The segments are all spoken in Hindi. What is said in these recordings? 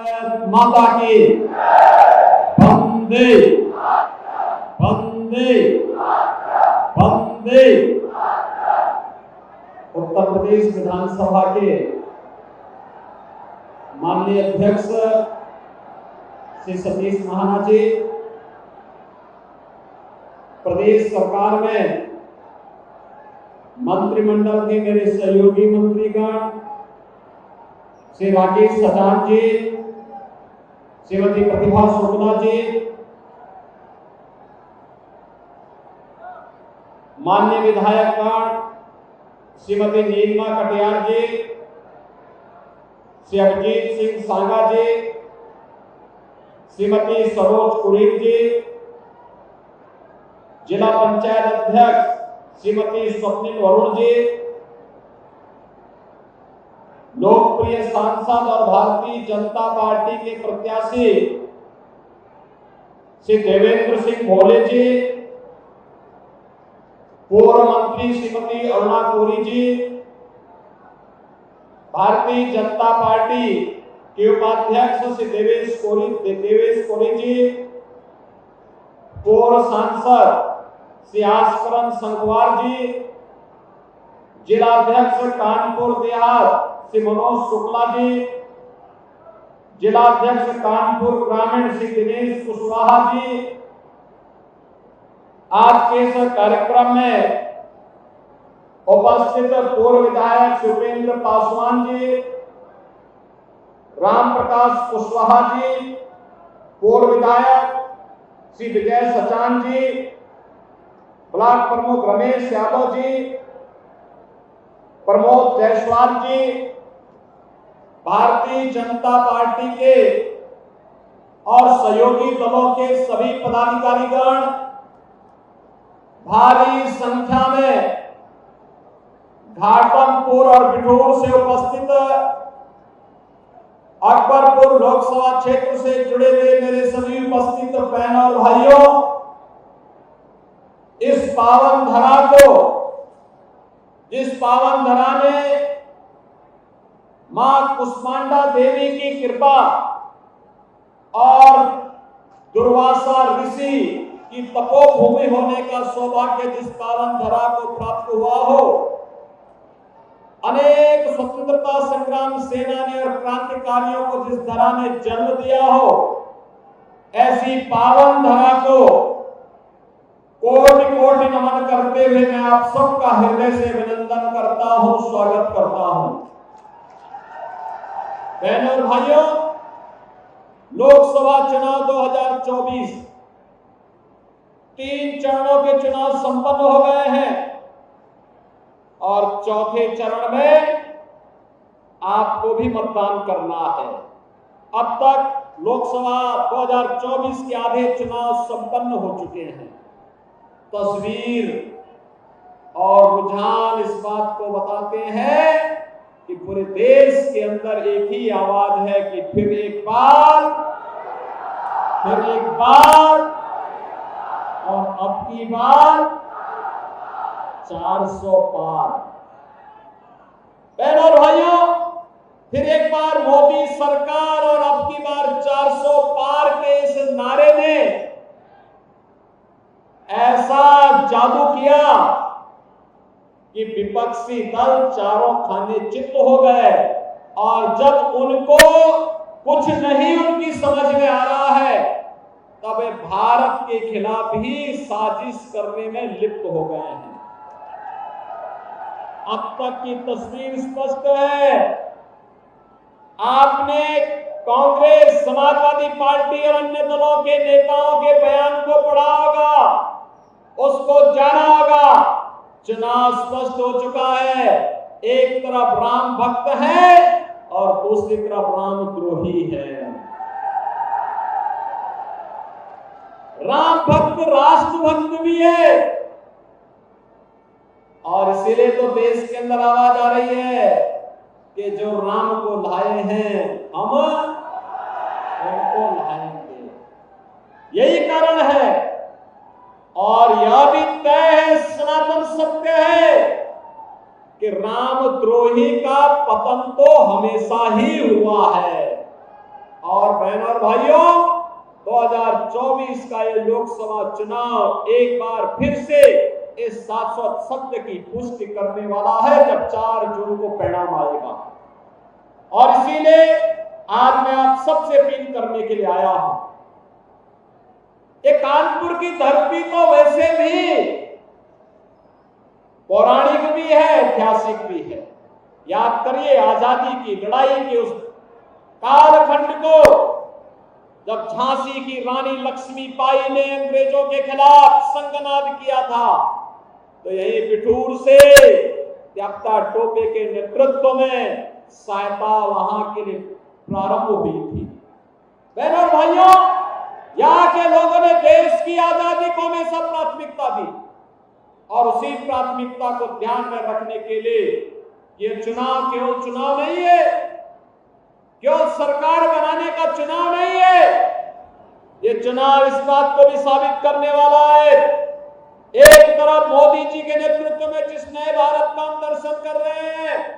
भारत माता की वंदे वंदे वंदे। उत्तर प्रदेश विधानसभा के माननीय अध्यक्ष श्री सतीश महाना जी, प्रदेश सरकार में मंत्रिमंडल के मेरे सहयोगी मंत्रीगण श्री राकेश सचान जी, श्रीमती प्रतिभा शुक्ला जी, माननीय विधायकगण श्रीमती नीलिमा कटियार जी, श्री अभिजीत सिंह सांगा जी, श्रीमती सरोज कुरीन जी, जिला पंचायत अध्यक्ष श्रीमती स्वप्निल वरुण जी, लोकप्रिय सांसद और भारतीय जनता पार्टी के प्रत्याशी श्री देवेंद्र सिंह भोले जी, पूर्व मंत्री श्रीमती अरुणा कोरी जी, भारतीय जनता पार्टी के उपाध्यक्ष श्री देवेश कोरी जी, पूर्व सांसद श्री आस्करण संखवार जी, जिलाध्यक्ष कानपुर देहात श्री मनोज शुक्ला जी, जिलाध्यक्ष कानपुर ग्रामीण श्री दिनेश कुशवाहा जी। आज के इस कार्यक्रम में उपस्थित पूर्व विधायक शिवेंद्र पासवान जी, राम प्रकाश कुशवाहा जी, पूर्व विधायक श्री विजय सचान जी, ब्लॉक प्रमुख रमेश यादव जी, प्रमोद जायसवाल जी, भारतीय जनता पार्टी के और सहयोगी दलों के सभी पदाधिकारीगण, भारी संख्या में घाटमपुर और बिठूर से उपस्थित अकबरपुर लोकसभा क्षेत्र से जुड़े हुए मेरे सभी उपस्थित बहनों और भाइयों, इस पावन धरा को, जिस पावन धरा में मां कुष्मांडा देवी की कृपा और दुर्वासा ऋषि की तपोभूमि होने का सौभाग्य जिस पावन धरा को प्राप्त हुआ हो, अनेक स्वतंत्रता संग्राम सेनानी और क्रांतिकारियों को जिस धरा ने जन्म दिया हो, ऐसी पावन धरा को कोटि कोटि नमन करते हुए मैं आप सबका हृदय से अभिनंदन करता हूं, स्वागत करता हूं। बहनों और भाइयों, लोकसभा चुनाव 2024 3 चरणों के चुनाव संपन्न हो गए हैं और चौथे चरण में आपको भी मतदान करना है। अब तक लोकसभा 2024 के आधे चुनाव संपन्न हो चुके हैं। तस्वीर और रुझान इस बात को बताते हैं कि पूरे देश के अंदर एक ही आवाज है कि फिर एक बार और अब की बार 400 पार। बहनों और भाइयों, फिर एक बार मोदी सरकार और अब की बार 400 पार के इस नारे ने ऐसा जादू किया कि विपक्षी दल चारों खाने चित्त हो गए और जब उनको कुछ नहीं उनकी समझ में आ रहा है, तब वे भारत के खिलाफ ही साजिश करने में लिप्त हो गए हैं। अब तक की तस्वीर स्पष्ट है। आपने कांग्रेस, समाजवादी पार्टी और अन्य दलों के नेताओं के बयान को पढ़ा होगा, उसको जाना होगा। चुनाव स्पष्ट हो चुका है। एक तरफ राम भक्त है और दूसरी तरफ राम द्रोही है। राम भक्त राष्ट्र भक्त भी है और इसीलिए तो देश के अंदर आवाज आ रही है कि जो राम को लाए हैं हम उनको लाएंगे। यही कारण है और यह भी तय है, सनातन सत्य है कि राम द्रोही का पतन तो हमेशा ही हुआ है और बहनों और भाइयों, 2024 का ये लोकसभा चुनाव एक बार फिर से इस शाश्वत सत्य की पुष्टि करने वाला है जब 4 जून को परिणाम आएगा। और इसीलिए आज मैं आप सबसे अपील करने के लिए आया हूं। ये कानपुर की धरती तो वैसे भी पौराणिक भी है, ऐतिहासिक भी है। याद करिए आजादी की लड़ाई के उस कालखंड को जब झांसी की रानी लक्ष्मीबाई ने अंग्रेजों के खिलाफ संगनाद किया था, तो यही बिठूर से त्यागता टोपे के नेतृत्व में सहायता वहां के लिए प्रारंभ हुई थी। बहनों और भाइयों, यहाँ के लोगों ने देश की आजादी को हमेशा प्राथमिकता दी और उसी प्राथमिकता को ध्यान में रखने के लिए ये चुनाव केवल चुनाव नहीं है, केवल सरकार बनाने का चुनाव नहीं है। ये चुनाव इस बात को भी साबित करने वाला है, एक तरफ मोदी जी के नेतृत्व में जिस नए भारत का हम दर्शन कर रहे हैं,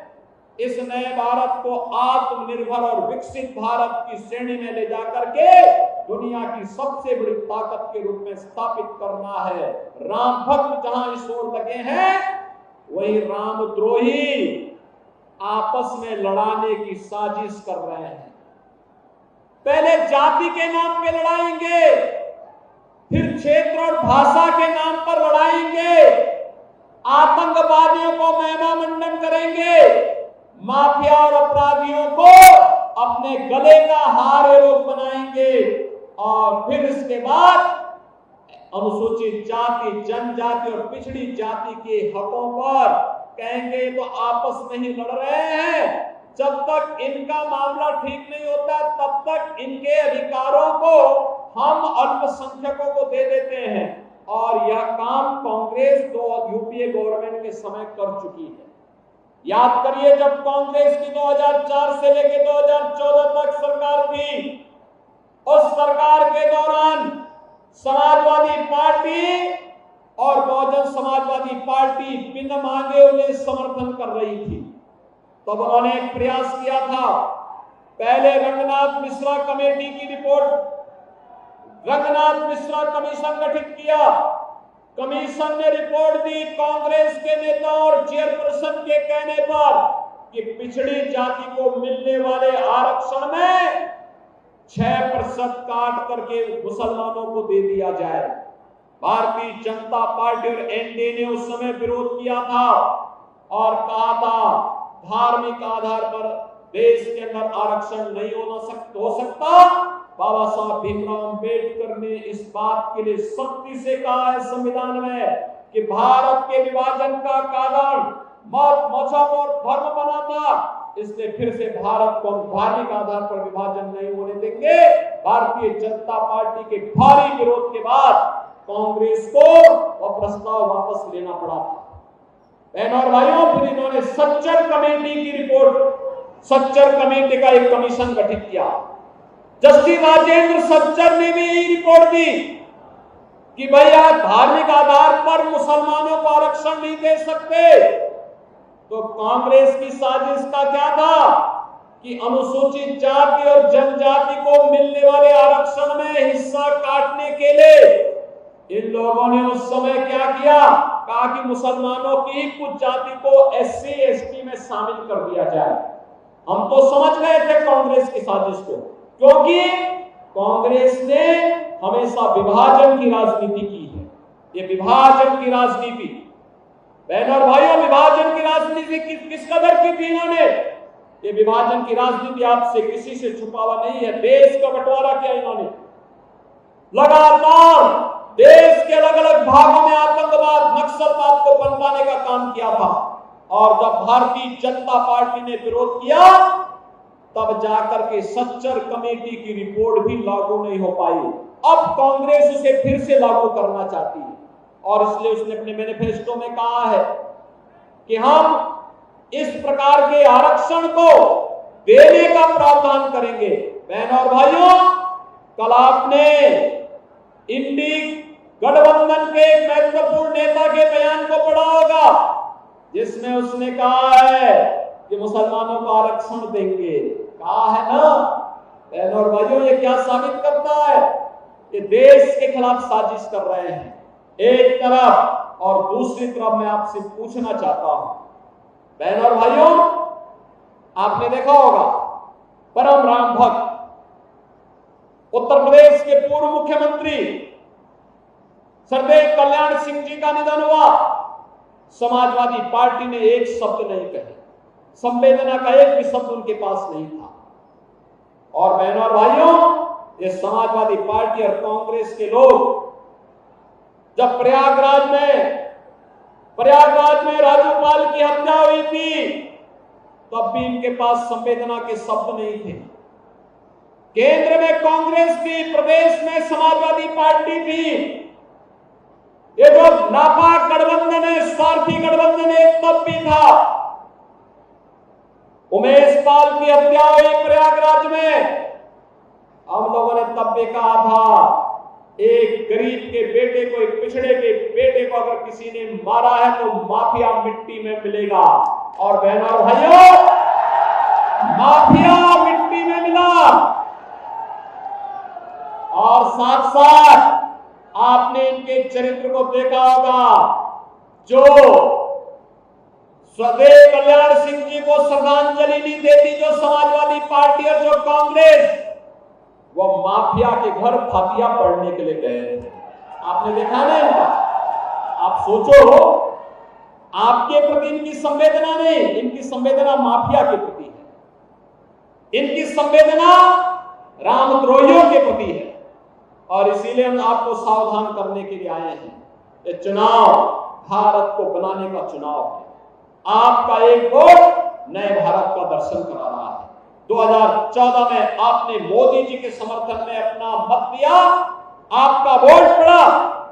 इस नए भारत को आत्मनिर्भर और विकसित भारत की श्रेणी में ले जाकर के दुनिया की सबसे बड़ी ताकत के रूप में स्थापित करना है। राम भक्त जहां इस ओर लगे हैं, वही रामद्रोही आपस में लड़ाने की साजिश कर रहे हैं। पहले जाति के नाम पे लड़ाएंगे, फिर क्षेत्र और भाषा के नाम पर लड़ाएंगे, आतंकवादियों को महिमा मंडन करेंगे, माफिया और अपराधियों को अपने गले का हार एरोग बनाएंगे और फिर इसके बाद अनुसूचित जाति, जनजाति और पिछड़ी जाति के हकों पर कहेंगे तो आपस में ही लड़ रहे हैं। जब तक इनका मामला ठीक नहीं होता तब तक इनके अधिकारों को हम अल्पसंख्यकों को दे देते हैं और यह काम कांग्रेस यूपीए गवर्नमेंट के समय कर चुकी है। याद करिए जब कांग्रेस की 2004 से लेकर 2014 तक सरकार थी, उस सरकार के दौरान समाजवादी पार्टी और बहुजन समाजवादी पार्टी बिना मांगे उन्हें समर्थन कर रही थी। तब उन्होंने एक प्रयास किया था, पहले रंगनाथ मिश्रा कमेटी की रिपोर्ट, रंगनाथ मिश्रा कमीशन गठित किया। कमीशन ने रिपोर्ट दी कांग्रेस के नेता और चेयरपर्सन के कहने पर कि पिछड़ी जाति को मिलने वाले आरक्षण में 6% काट करके मुसलमानों को दे दिया जाए। भारतीय जनता पार्टी और एनडीए ने उस समय विरोध किया था और कहा था धार्मिक आधार पर देश के अंदर आरक्षण नहीं हो सकता। बाबा साहब भीमराव अंबेडकर ने इस बात के लिए सख्ती से कहा है संविधान में कि भारत के विभाजन का कारण मत, मजहब और धर्म बना था, इसलिए फिर से भारत को धार्मिक आधार पर विभाजन नहीं होने देंगे। भारतीय जनता पार्टी के भारी विरोध के बाद कांग्रेस को वह प्रस्ताव वापस लेना पड़ा था। बहनों और भाइयों, फिर इन्होंने सच्चर कमेटी की रिपोर्ट, सच्चर कमेटी का एक कमीशन गठित किया। जस्टिस राजेंद्र सच्चर ने भी यही रिपोर्ट दी कि भैया धार्मिक आधार पर मुसलमानों को आरक्षण नहीं दे सकते। तो कांग्रेस की साजिश का क्या था कि अनुसूचित जाति और जनजाति को मिलने वाले आरक्षण में हिस्सा काटने के लिए इन लोगों ने उस समय क्या किया, कहा कि मुसलमानों की कुछ जाति को एससी एसटी में शामिल कर दिया जाए। हम तो समझ गए थे कांग्रेस की साजिश को, क्योंकि कांग्रेस ने हमेशा विभाजन की राजनीति की है। ये विभाजन की राजनीति, बहनों और भाइयों, विभाजन की राजनीति किस कदर की थी इन्होंने। ये विभाजन की राजनीति आपसे किसी से छुपा हुआ नहीं है। देश का बंटवारा किया इन्होंने, लगातार देश के अलग अलग भागों में आतंकवाद, नक्सलवाद को पनपाने का काम किया था। और जब भारतीय जनता पार्टी ने विरोध किया तब जाकर के सच्चर कमेटी की रिपोर्ट भी लागू नहीं हो पाई। अब कांग्रेस उसे फिर से लागू करना चाहती है और इसलिए उसने अपने मैनिफेस्टो में कहा है कि हम इस प्रकार के आरक्षण को देने का प्रावधान करेंगे। बहनों और भाइयों, कल आपने इंडी गठबंधन के एक महत्वपूर्ण नेता के बयान को पढ़ा होगा, जिसमें उसने कहा है कि मुसलमानों को आरक्षण देंगे। कहा है ना, बहनों और भाइयों, ये क्या साबित करता है कि देश के खिलाफ साजिश कर रहे हैं एक तरफ, और दूसरी तरफ मैं आपसे पूछना चाहता हूं बहनों और भाइयों, आपने देखा होगा परम राम भक्त उत्तर प्रदेश के पूर्व मुख्यमंत्री सरदेव कल्याण सिंह जी का निधन हुआ। समाजवादी पार्टी ने एक शब्द नहीं कहे, संवेदना का एक भी शब्द उनके पास नहीं था। और बहनों और भाइयों, ये समाजवादी पार्टी और कांग्रेस के लोग जब प्रयागराज में राज्यपाल की हत्या हुई थी, तब भी इनके पास संवेदना के शब्द नहीं थे। केंद्र में कांग्रेस थी, प्रदेश में समाजवादी पार्टी थी। ये जो नापाक गठबंधन है, स्वार्थी गठबंधन है, तब भी था। उमेश पाल की हत्या हुई प्रयागराज में, हम लोगों ने तब भी कहा था एक गरीब के बेटे को, एक पिछड़े के बेटे को अगर किसी ने मारा है तो माफिया मिट्टी में मिलेगा। और बहनों और भाइयों, माफिया मिट्टी में मिला। और साथ साथ आपने इनके चरित्र को देखा होगा, जो सरदेव कल्याण सिंह जी को श्रद्धांजलि नहीं देती जो समाजवादी पार्टी और जो कांग्रेस, वो माफिया के घर फातिया पढ़ने के लिए गए थे। आपने देखा ना इनका? आप सोचो, आपके प्रति इनकी संवेदना नहीं, इनकी संवेदना माफिया के प्रति है, इनकी संवेदना रामद्रोहियों के प्रति है। और इसीलिए हम आपको सावधान करने के लिए आए हैं। ये चुनाव भारत को बनाने का चुनाव है। आपका एक वोट नए भारत का दर्शन करा रहा है। 2014 में आपने मोदी जी के समर्थन में अपना मत दिया, आपका वोट पड़ा,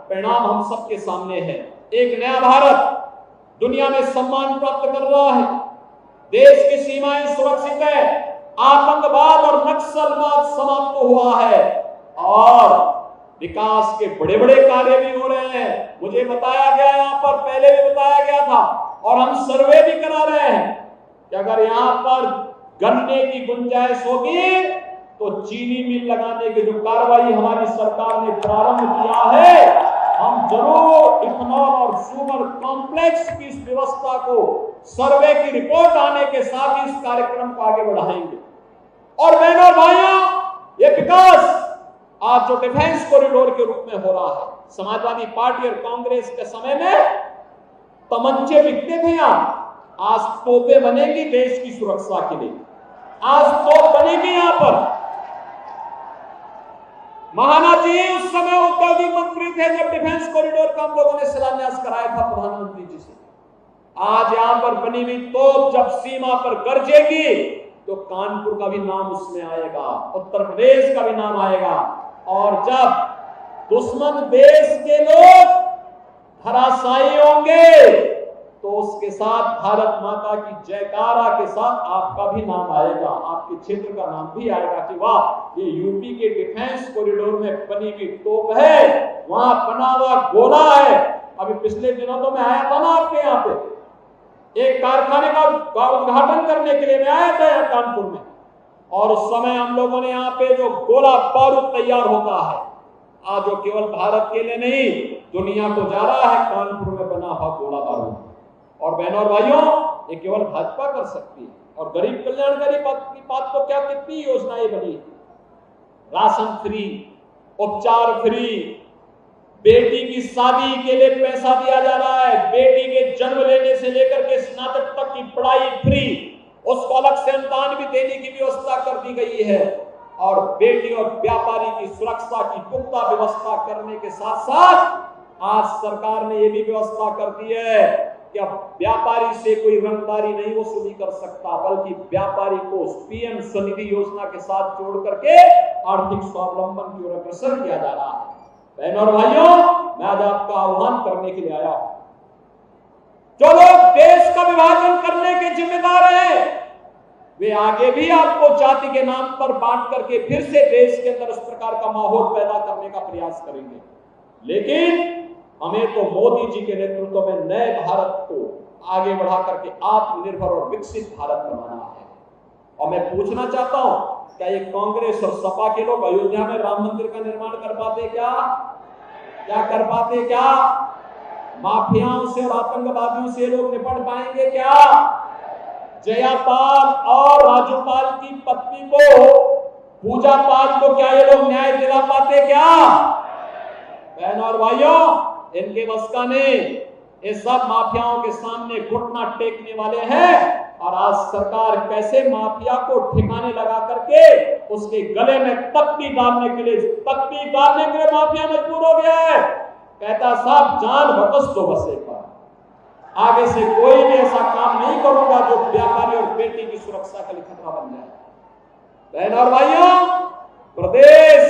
परिणाम हम सबके सामने है। एक नया भारत दुनिया में सम्मान प्राप्त कर रहा है, देश की सीमाएं सुरक्षित है, आतंकवाद और नक्सलवाद समाप्त हुआ है, और विकास के बड़े बड़े कार्य भी हो रहे हैं। मुझे बताया गया, यहाँ पर पहले भी बताया गया था, और हम सर्वे भी करा रहे हैं कि अगर यहाँ पर गन्ने की गुंजाइश होगी तो चीनी मिल लगाने की जो कार्रवाई हमारी सरकार ने प्रारंभ किया है, हम जरूर इथेनॉल और शुगर कॉम्प्लेक्स की इस व्यवस्था को सर्वे की रिपोर्ट आने के साथ ही इस कार्यक्रम को आगे बढ़ाएंगे। और बहनों और भाइयों, ये विकास आज जो डिफेंस कॉरिडोर के रूप में हो रहा है, समाजवादी पार्टी और कांग्रेस के समय में तमंचे बिकते थे, यहाँ आज तोपें बनेगी देश की सुरक्षा के लिए, आज तोप बनेगी यहाँ पर। महाना जी उस समय औद्योगिक मंत्री थे जब डिफेंस कॉरिडोर का हम लोगों ने शिलान्यास कराया था प्रधानमंत्री जी से। आज यहाँ पर बनी हुई तोप जब सीमा पर गरजेगी तो कानपुर का भी नाम उसमें आएगा, उत्तर प्रदेश का भी नाम आएगा। और जब दुश्मन देश के लोग धराशायी होंगे तो उसके साथ भारत माता की जयकारा के साथ आपका भी नाम आएगा, आपके क्षेत्र का नाम भी आएगा कि वाह, ये यूपी के डिफेंस कॉरिडोर में बनी हुई तोप है, वहां बना हुआ गोला है। अभी पिछले दिनों तो मैं आया था ना आपके यहाँ पे, एक कारखाने का उद्घाटन करने के लिए मैं आया था यहाँ कानपुर में, और उस समय हम लोगों ने यहाँ पे जो गोला बारूद तैयार होता है, आज जो केवल भारत के लिए नहीं दुनिया को जा रहा है कानपुर में बना हुआ गोला बारूद। और बहनों और भाइयों, ये केवल भाजपा कर सकती है। और गरीब कल्याणकारी की बात तो क्या, कितनी योजनाएं बनी है, राशन फ्री, उपचार फ्री, बेटी की शादी के लिए पैसा दिया जा रहा है, बेटी के जन्म लेने से लेकर के स्नातक तक की पढ़ाई फ्री, उसको अलग से अनुदान भी देने की व्यवस्था कर दी गई है। और बेटी और व्यापारी की सुरक्षा की पुख्ता व्यवस्था करने के साथ साथ आज सरकार ने यह भी व्यवस्था कर दी है कि अब व्यापारी से कोई रंगदारी नहीं वसूली कर सकता, बल्कि व्यापारी को पीएम स्वनिधि योजना के साथ जोड़ करके आर्थिक स्वावलंबन की ओर अग्रसर किया जा रहा है। बहनों और भाइयों, मैं आज आपका आह्वान करने के लिए आया हूं, जो लोग देश का विभाजन करने के जिम्मेदार हैं, वे आगे भी आपको जाति के नाम पर बांट करके फिर से देश के अंदर उस प्रकार का माहौल पैदा करने का प्रयास करेंगे। लेकिन हमें तो मोदी जी के नेतृत्व में नए भारत को आगे बढ़ा करके आत्मनिर्भर और विकसित भारत बनाना है। और मैं पूछना चाहता हूं, क्या ये कांग्रेस और सपा के लोग अयोध्या में राम मंदिर का निर्माण कर पाते क्या? क्या कर पाते क्या? माफियाओं से और आतंकवादियों से लोग निपट पाएंगे क्या? जयापाल और राजूपाल की पत्नी को, पूजा पाल को क्या ये लोग न्याय दिला पाते क्या? बहनों और भाइयों, इनके बस का नहीं। ये सब माफियाओं के सामने घुटना टेकने वाले हैं। और आज सरकार कैसे माफिया को ठिकाने लगा करके उसके गले में तख्ती डालने के लिए माफिया मजबूर हो गया है। कहता साहब जान बकस दो बस एक बार, आगे से कोई भी ऐसा काम नहीं करूंगा जो व्यापारी और बेटी की सुरक्षा के लिए खतरा बन जाए। बहनों और भाइयों, प्रदेश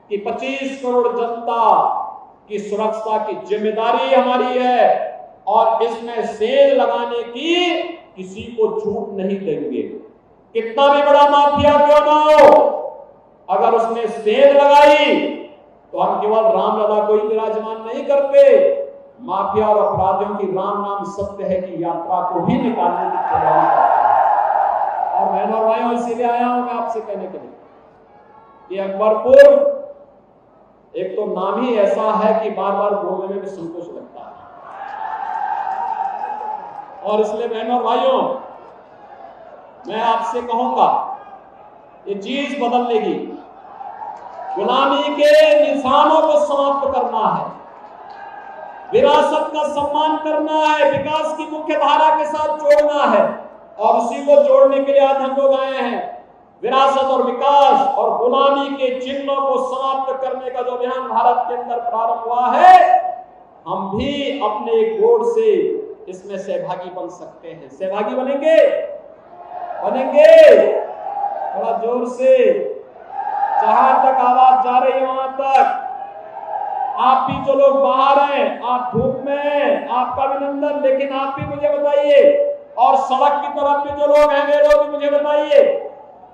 की 25 करोड़ जनता की सुरक्षा की जिम्मेदारी हमारी है और इसमें सेल लगाने की किसी को छूट नहीं देंगे। कितना भी बड़ा माफिया क्यों ना हो, अगर उसने सेल लगाई तो हम केवल रामलला को ही विराजमान नहीं करते, माफिया और अपराधियों की राम नाम सत्य है की यात्रा को भी निकालने की तैयारी करते हैं। और बहनों और भाइयों, इसीलिए आया हूं मैं आपसे कहने के लिए कि अकबरपुर एक तो नाम ही ऐसा है कि बार बार बोलने में भी संकोच लगता है। और इसलिए बहनों और भाइयों, मैं आपसे कहूंगा ये चीज बदलने की, गुलामी के निशानों को समाप्त करना है, विरासत का सम्मान करना है, विकास की मुख्य धारा के साथ जोड़ना है। और उसी को जोड़ने के लिए आज हम लोग आए हैं। विरासत और विकास और गुलामी के चिन्हों को समाप्त करने का जो अभियान भारत के अंदर प्रारंभ हुआ है, हम भी अपने गोड़ से इसमें सहभागी बन सकते हैं। सहभागी बनेंगे? थोड़ा जोर से, जहां तक आवाज जा रही है वहां तक। आप भी जो लोग बाहर हैं, आप धूप में हैं, आपका अभिनंदन, लेकिन आप भी मुझे बताइए, और सड़क की तरफ भी जो लोग हैं वे लोग भी मुझे बताइए,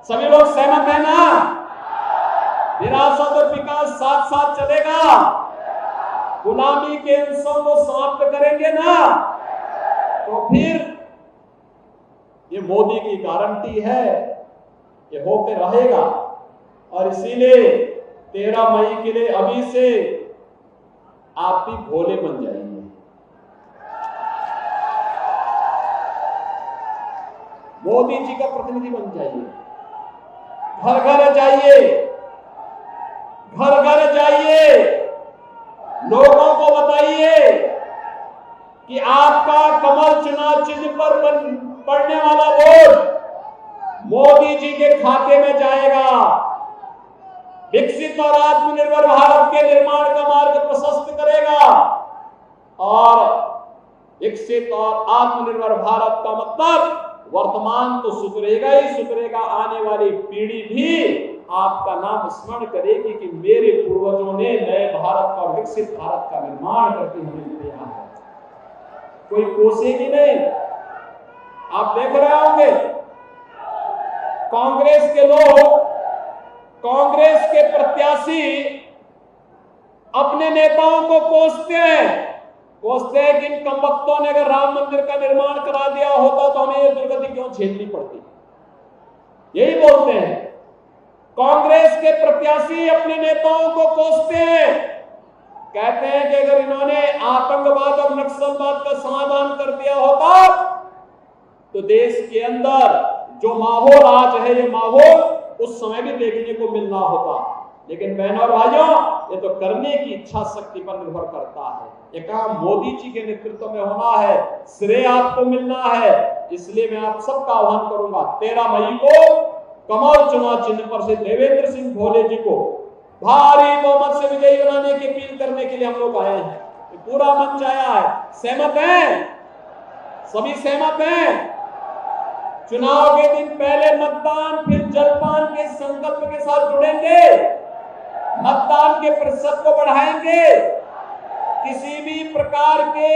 सभी लोग सहमत है ना? विरासत और विकास साथ साथ चलेगा, गुलामी के अंशों को समाप्त करेंगे ना, तो फिर ये मोदी की गारंटी है, ये होके रहेगा। और इसीलिए 13 मई के लिए अभी से आप भी भोले बन जाएंगे। मोदी जी का प्रतिनिधि बन जाइए, घर घर जाइए, लोगों को बताइए कि आपका कमल चुनाव चिन्ह पर पड़ने वाला वोट मोदी जी के खाते में जाएगा। विकसित और आत्मनिर्भर भारत के निर्माण का मार्ग प्रशस्त करेगा। और विकसित और आत्मनिर्भर भारत का मतलब वर्तमान तो सुधरेगा ही सुधरेगा, आने वाली पीढ़ी भी आपका नाम स्मरण करेगी कि मेरे पूर्वजों ने नए भारत का, विकसित भारत का निर्माण करके हमें दिया है। कोई कोसेगी नहीं। आप देख रहे होंगे कांग्रेस के लोग, कांग्रेस के प्रत्याशी अपने नेताओं को कोसते हैं कि इन कमबख्तों ने अगर राम मंदिर का निर्माण करा दिया होता तो हमें ये दुर्गति क्यों झेलनी पड़ती, यही बोलते हैं। कांग्रेस के प्रत्याशी अपने नेताओं को कोसते हैं, कहते हैं कि अगर इन्होंने आतंकवाद और नक्सलवाद का समाधान कर दिया होता तो देश के अंदर जो माहौल आज है, ये माहौल उस समय भी देखने को मिलना होता। लेकिन बहनों और भाइयों, ये तो करने की इच्छा शक्ति पर निर्भर करता है। ये काम मोदी जी के नेतृत्व में होना है, श्रेय आपको मिलना है। इसलिए मैं आप सबका आह्वान करूंगा, 13 मई को कमल चुनाव चिन्ह पर से देवेंद्र सिंह भोले जी को भारी बहुमत से विजयी बनाने की अपील करने के लिए हम लोग आए हैं। पूरा मंच आया है। सहमत हैं? सभी सहमत हैं? चुनाव के दिन पहले मतदान, फिर जलपान के संकल्प के साथ जुड़ेंगे, मतदान के प्रतिशत को बढ़ाएंगे, किसी भी प्रकार के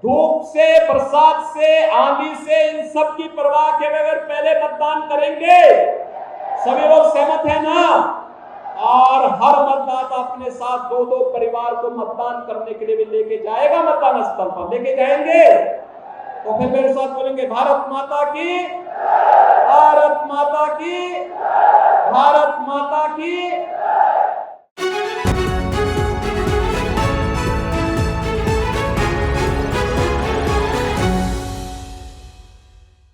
धूप से, बरसात से, आंधी से, इन सब की परवाह के बगैर पहले मतदान करेंगे। सभी लोग सहमत हैं ना? और हर मतदाता अपने साथ 2-2 परिवार को मतदान करने के लिए भी लेके जाएगा। मतदान स्थल पर लेके जाएंगे तो फिर मेरे साथ बोलेंगे, भारत माता की भारत माता की, भारत माता की।